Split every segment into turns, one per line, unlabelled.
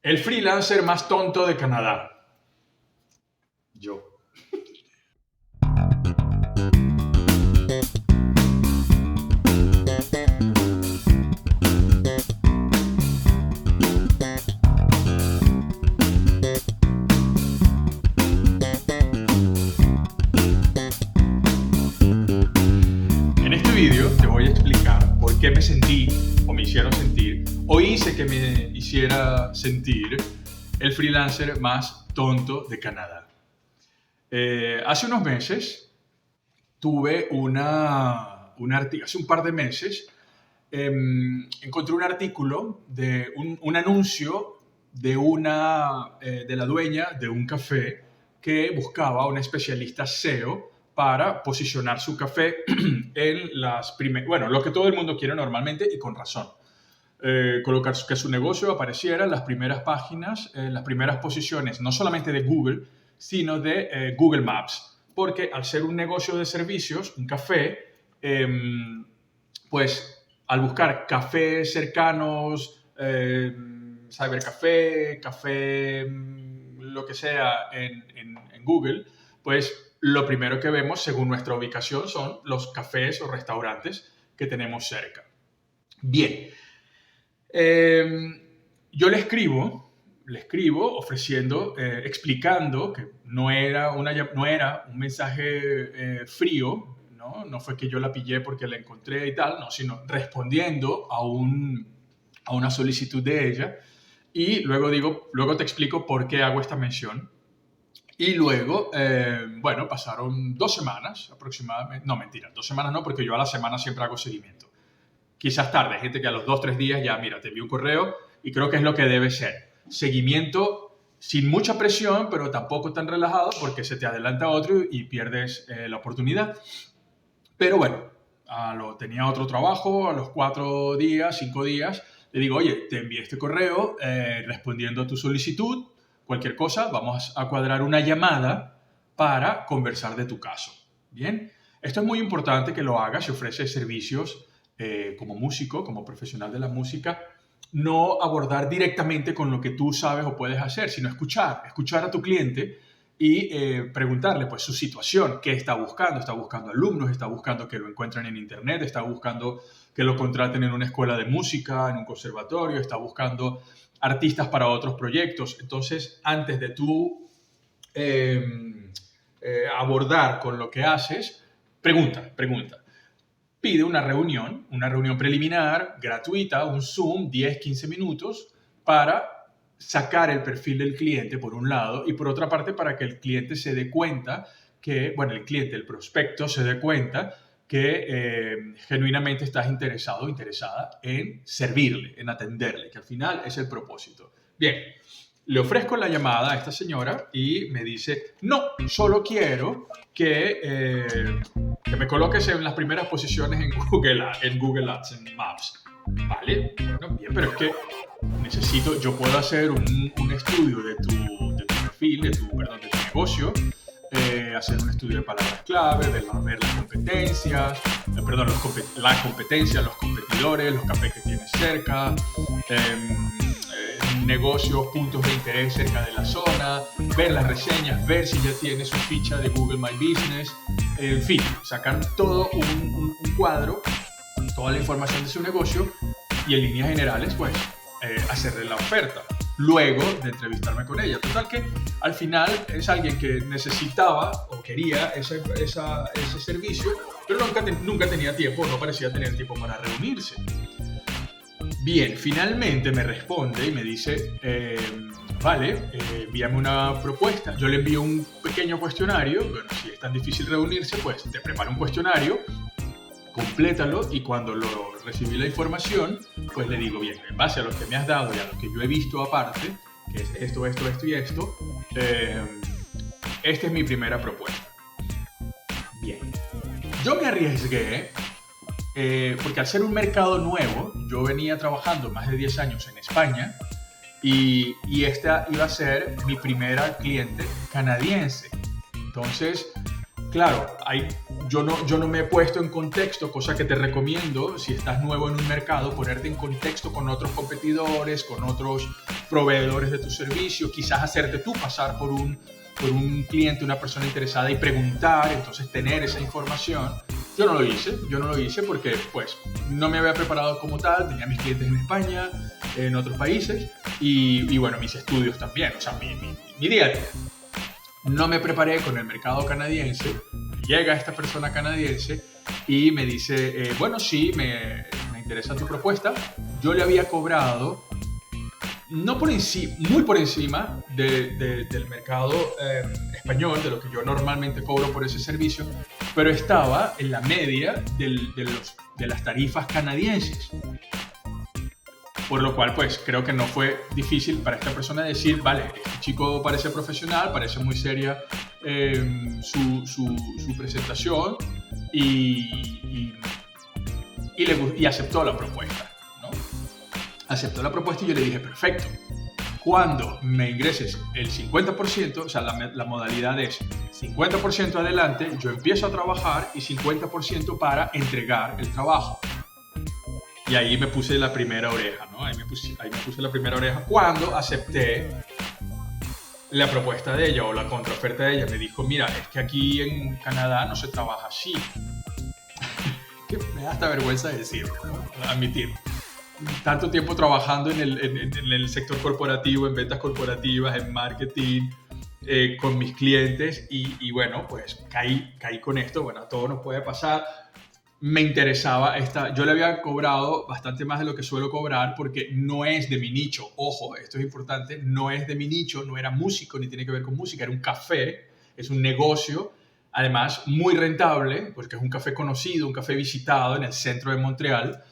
El freelancer más tonto de Canadá. Yo. En este vídeo te voy a explicar por qué me sentí o me hicieron sentir o hice que me hiciera sentir el freelancer más tonto de Canadá. Hace unos meses tuve hace un par de meses encontré un artículo de un anuncio de la dueña de un café que buscaba a un especialista SEO para posicionar su café en lo que todo el mundo quiere normalmente y con razón. Colocar que su negocio apareciera en las primeras páginas, en las primeras posiciones, no solamente de Google, sino de Google Maps. Porque al ser un negocio de servicios, un café, pues al buscar cafés cercanos, cybercafé, café, lo que sea en Google, pues lo primero que vemos según nuestra ubicación son los cafés o restaurantes que tenemos cerca. Bien. Yo le escribo ofreciendo, explicando que no era un mensaje frío, no fue que yo la pillé porque la encontré y tal, no, sino respondiendo a una solicitud de ella. Y luego te explico por qué hago esta mención. Y luego, pasaron 2 semanas aproximadamente. No, mentira, 2 semanas no, porque yo a la semana siempre hago seguimiento. Quizás tarde, hay gente que a los 2-3 días ya, mira, te envío un correo y creo que es lo que debe ser. Seguimiento sin mucha presión, pero tampoco tan relajado porque se te adelanta otro y pierdes la oportunidad. Pero bueno, tenía otro trabajo, a los 4 días, 5 días, le digo, oye, te envié este correo respondiendo a tu solicitud, cualquier cosa, vamos a cuadrar una llamada para conversar de tu caso. Bien, esto es muy importante que lo hagas si ofreces servicios como músico, como profesional de la música, no abordar directamente con lo que tú sabes o puedes hacer, sino escuchar a tu cliente y preguntarle pues su situación, qué está buscando alumnos, está buscando que lo encuentren en internet, está buscando que lo contraten en una escuela de música, en un conservatorio, está buscando artistas para otros proyectos. Entonces, antes de tú abordar con lo que haces, pregunta. Pide una reunión preliminar, gratuita, un Zoom, 10-15 minutos, para sacar el perfil del cliente por un lado y por otra parte para que el cliente se dé cuenta el prospecto se dé cuenta que genuinamente estás interesada en servirle, en atenderle, que al final es el propósito. Bien, le ofrezco la llamada a esta señora y me dice, no, solo quiero que me coloques en las primeras posiciones en Google Ads, en Maps. Vale, bueno, bien, pero es que yo puedo hacer un estudio de tu perfil, de tu negocio, hacer un estudio de palabras clave, ver las competencias, la competencia, los competidores, los cafés que tienes cerca, negocios, puntos de interés cerca de la zona, ver las reseñas, ver si ya tiene su ficha de Google My Business, en fin, sacar todo un cuadro, toda la información de su negocio y en líneas generales, pues, hacerle la oferta. Luego de entrevistarme con ella. Total que al final es alguien que necesitaba o quería ese servicio, pero nunca tenía tiempo, no parecía tener tiempo para reunirse. Bien, finalmente me responde y me dice, envíame una propuesta. Yo le envío un pequeño cuestionario. Bueno, si es tan difícil reunirse, pues te preparo un cuestionario, complétalo y cuando recibí la información, pues le digo, bien, en base a lo que me has dado y a lo que yo he visto aparte, que es esto y esto, esta es mi primera propuesta. Bien, yo me arriesgué porque al ser un mercado nuevo, yo venía trabajando más de 10 años en España y esta iba a ser mi primera cliente canadiense. Entonces, claro, yo no me he puesto en contexto, cosa que te recomiendo si estás nuevo en un mercado, ponerte en contexto con otros competidores, con otros proveedores de tu servicio, quizás hacerte tú pasar por un cliente, una persona interesada y preguntar, entonces tener esa información. Yo no lo hice porque pues no me había preparado como tal, tenía mis clientes en España, en otros países y bueno, mis estudios también, o sea, mi día a día. No me preparé con el mercado canadiense, llega esta persona canadiense y me dice, bueno, sí, me interesa tu propuesta. Yo le había cobrado, no por encima, muy por encima del mercado español, de lo que yo normalmente cobro por ese servicio, pero estaba en la media de las tarifas canadienses. Por lo cual, pues, creo que no fue difícil para esta persona decir, vale, este chico parece profesional, parece muy seria su presentación y aceptó la propuesta, ¿no? Aceptó la propuesta y yo le dije, perfecto, cuando me ingreses el 50%, o sea, la modalidad es 50% adelante, yo empiezo a trabajar y 50% para entregar el trabajo. Y ahí me puse la primera oreja, ¿no? Ahí me puse la primera oreja cuando acepté la propuesta de ella o la contraoferta de ella. Me dijo, mira, es que aquí en Canadá no se trabaja así. Que me da hasta vergüenza decirlo, ¿no? Admitirlo. Tanto tiempo trabajando en el sector corporativo, en ventas corporativas, en marketing, con mis clientes y bueno, pues caí con esto. Bueno, a todos nos puede pasar. Me interesaba yo le había cobrado bastante más de lo que suelo cobrar porque no es de mi nicho. Ojo, esto es importante, no es de mi nicho, no era músico ni tiene que ver con música, era un café, es un negocio, además muy rentable porque es un café conocido, un café visitado en el centro de Montreal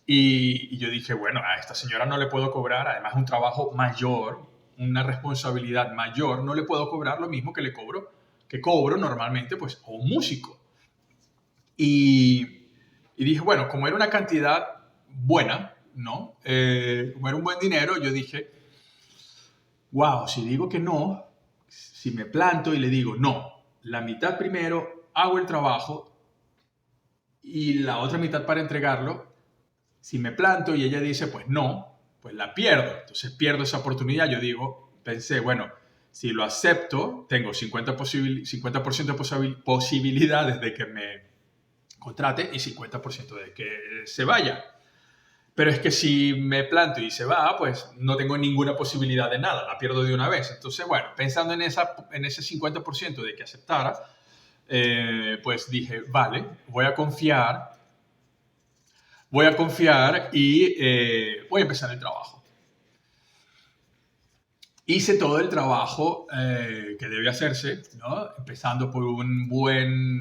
y yo dije, bueno, a esta señora no le puedo cobrar, además un trabajo mayor, una responsabilidad mayor, no le puedo cobrar lo mismo que cobro normalmente pues a un músico. Y dije, bueno, como era una cantidad buena, ¿no? Como era un buen dinero, yo dije, wow, si digo que no, si me planto y le digo, no, la mitad primero hago el trabajo y la otra mitad para entregarlo, si me planto y ella dice, pues no, pues la pierdo. Entonces pierdo esa oportunidad. Pensé, bueno, si lo acepto, tengo 50% de posibilidades de que me contrate y 50% de que se vaya. Pero es que si me planto y se va, pues no tengo ninguna posibilidad de nada, la pierdo de una vez. Entonces, bueno, pensando en ese 50% de que aceptara, pues dije, vale, voy a confiar y voy a empezar el trabajo. Hice todo el trabajo que debe hacerse, ¿no? Empezando por un buen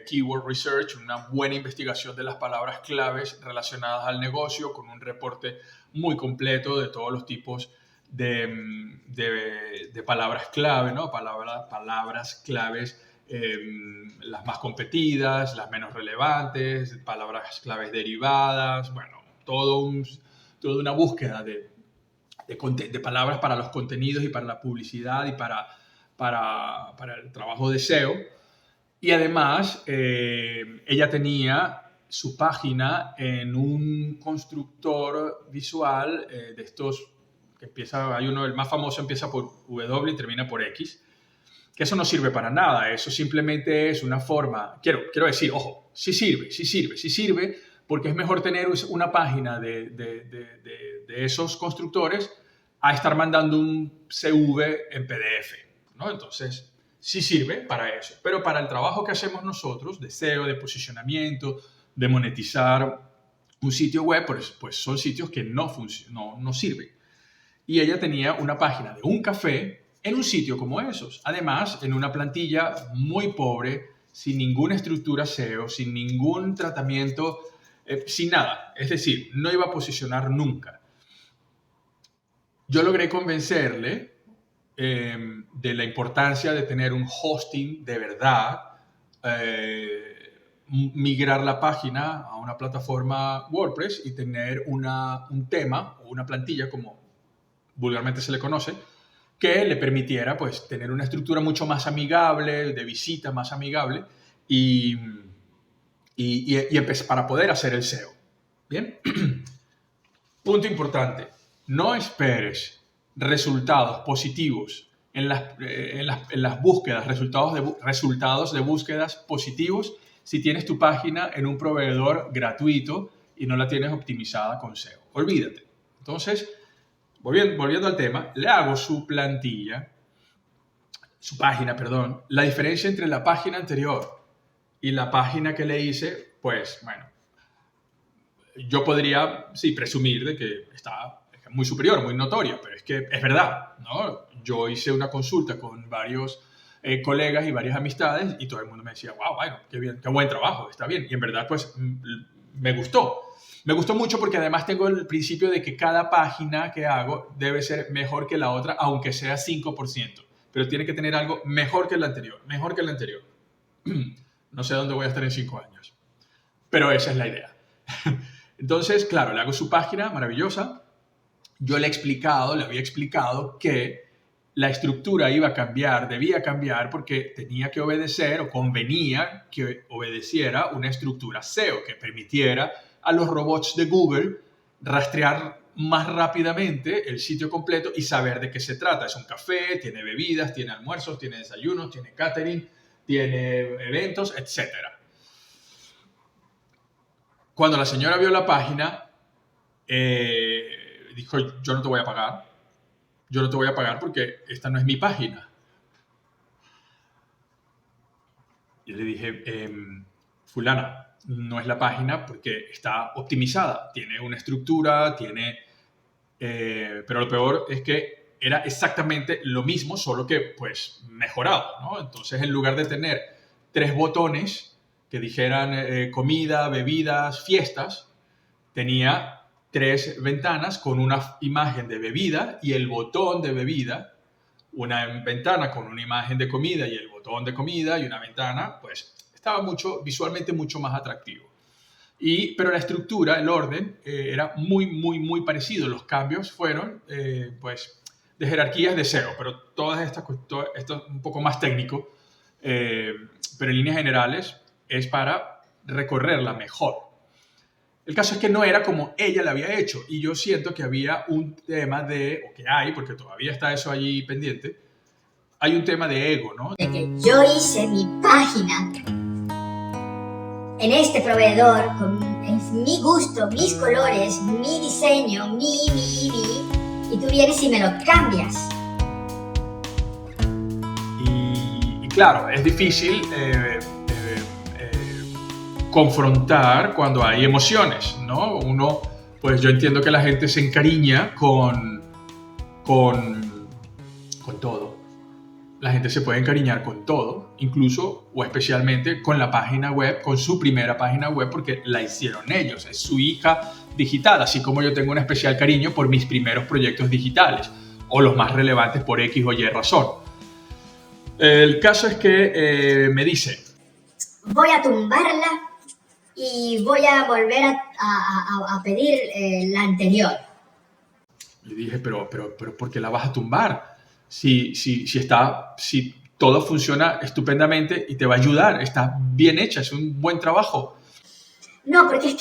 keyword research, una buena investigación de las palabras claves relacionadas al negocio, con un reporte muy completo de todos los tipos de palabras clave, ¿no? Palabras claves, las más competidas, las menos relevantes, palabras claves derivadas, bueno, toda una búsqueda de palabras para los contenidos y para la publicidad y para el trabajo de SEO. Y además, ella tenía su página en un constructor visual de estos que el más famoso empieza por W y termina por X, que eso no sirve para nada, eso simplemente es una forma, quiero decir, ojo, sí sirve, porque es mejor tener una página de esos constructores a estar mandando un CV en PDF, ¿no? Entonces, sí sirve para eso, pero para el trabajo que hacemos nosotros, de SEO, de posicionamiento, de monetizar un sitio web, pues son sitios que no sirven. Y ella tenía una página de un café en un sitio como esos. Además, en una plantilla muy pobre, sin ninguna estructura SEO, sin ningún tratamiento, sin nada. Es decir, no iba a posicionar nunca. Yo logré convencerle de la importancia de tener un hosting de verdad, migrar la página a una plataforma WordPress y tener un tema o una plantilla, como vulgarmente se le conoce, que le permitiera pues, tener una estructura mucho más amigable, de visita más amigable y para poder hacer el SEO. ¿Bien? Punto importante. No esperes resultados positivos en las búsquedas, resultados de búsquedas positivos si tienes tu página en un proveedor gratuito y no la tienes optimizada con SEO. Olvídate. Entonces, volviendo al tema, le hago su página, perdón. La diferencia entre la página anterior y la página que le hice, pues, bueno, yo podría, sí, presumir de que está muy superior, muy notoria, pero es que es verdad, ¿no? Yo hice una consulta con varios colegas y varias amistades y todo el mundo me decía, wow, bueno, qué bien, qué buen trabajo, está bien. Y en verdad, pues, me gustó. Me gustó mucho porque además tengo el principio de que cada página que hago debe ser mejor que la otra, aunque sea 5%. Pero tiene que tener algo mejor que la anterior, mejor que la anterior. No sé dónde voy a estar en 5 años, pero esa es la idea. Entonces, claro, le hago su página maravillosa. Yo le había explicado que la estructura debía cambiar porque tenía que obedecer o convenía que obedeciera una estructura SEO que permitiera a los robots de Google rastrear más rápidamente el sitio completo y saber de qué se trata. Es un café, tiene bebidas, tiene almuerzos, tiene desayunos, tiene catering, tiene eventos, etc. Cuando la señora vio la página, dijo, yo no te voy a pagar. Yo no te voy a pagar porque esta no es mi página. Y le dije, fulana, no es la página porque está optimizada. Tiene una estructura, pero lo peor es que era exactamente lo mismo, solo que pues mejorado, ¿no? Entonces, en lugar de tener 3 botones que dijeran comida, bebidas, fiestas, tenía 3 ventanas con una imagen de bebida y el botón de bebida, una ventana con una imagen de comida y el botón de comida y una ventana, pues estaba visualmente mucho más atractivo. Pero la estructura, el orden, era muy, muy, muy parecido. Los cambios fueron, pues, de jerarquías de SEO, pero esto es un poco más técnico, pero en líneas generales es para recorrerla mejor. El caso es que no era como ella la había hecho y yo siento que había un tema o que hay, porque todavía está eso allí pendiente, hay un tema de ego, ¿no?
De que yo hice mi página en este proveedor con mi gusto, mis colores, mi diseño, y tú vienes y me lo cambias.
Y claro, es difícil confrontar cuando hay emociones, ¿no? Pues yo entiendo que la gente se encariña con todo. La gente se puede encariñar con todo, incluso o especialmente con la página web, con su primera página web, porque la hicieron ellos, es su hija digital, así como yo tengo un especial cariño por mis primeros proyectos digitales, o los más relevantes por X o Y razón. El caso es que me dice,
voy a tumbarla y voy a volver a pedir la anterior.
Le dije, pero ¿por qué la vas a tumbar? Si todo funciona estupendamente y te va a ayudar, está bien hecha, es un buen trabajo.
No, porque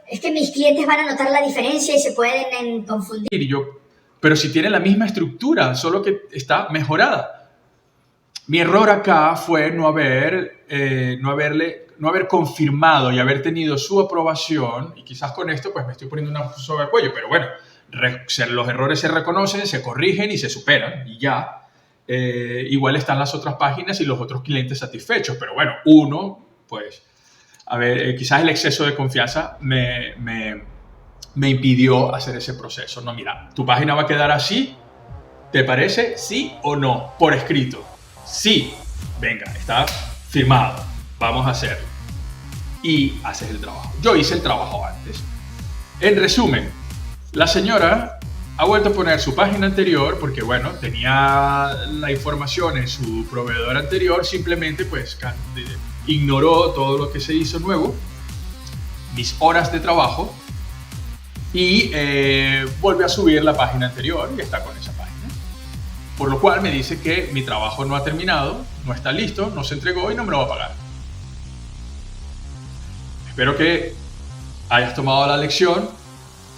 es que mis clientes van a notar la diferencia y se pueden confundir.
Y yo, pero si tiene la misma estructura, solo que está mejorada. Mi error acá fue no haber confirmado y haber tenido su aprobación, y quizás con esto pues me estoy poniendo una soga al cuello, pero bueno, los errores se reconocen, se corrigen y se superan y ya. Igual están las otras páginas y los otros clientes satisfechos, pero bueno, pues, a ver, quizás el exceso de confianza me impidió hacer ese proceso. No, mira, tu página va a quedar así, ¿te parece? ¿Sí o no? Por escrito. Sí, venga, está firmado, vamos a hacerlo. Y haces el trabajo. Yo hice el trabajo antes. En resumen, la señora ha vuelto a poner su página anterior porque, bueno, tenía la información en su proveedor anterior, simplemente pues ignoró todo lo que se hizo nuevo, mis horas de trabajo, y volvió a subir la página anterior y está con esa página. Por lo cual me dice que mi trabajo no ha terminado, no está listo, no se entregó y no me lo va a pagar. Espero que hayas tomado la lección.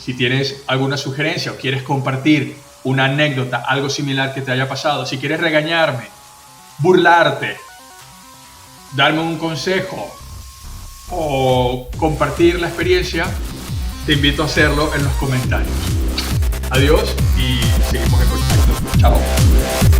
Si tienes alguna sugerencia o quieres compartir una anécdota, algo similar que te haya pasado. Si quieres regañarme, burlarte, darme un consejo o compartir la experiencia, te invito a hacerlo en los comentarios. Adiós y seguimos en contacto. Chao.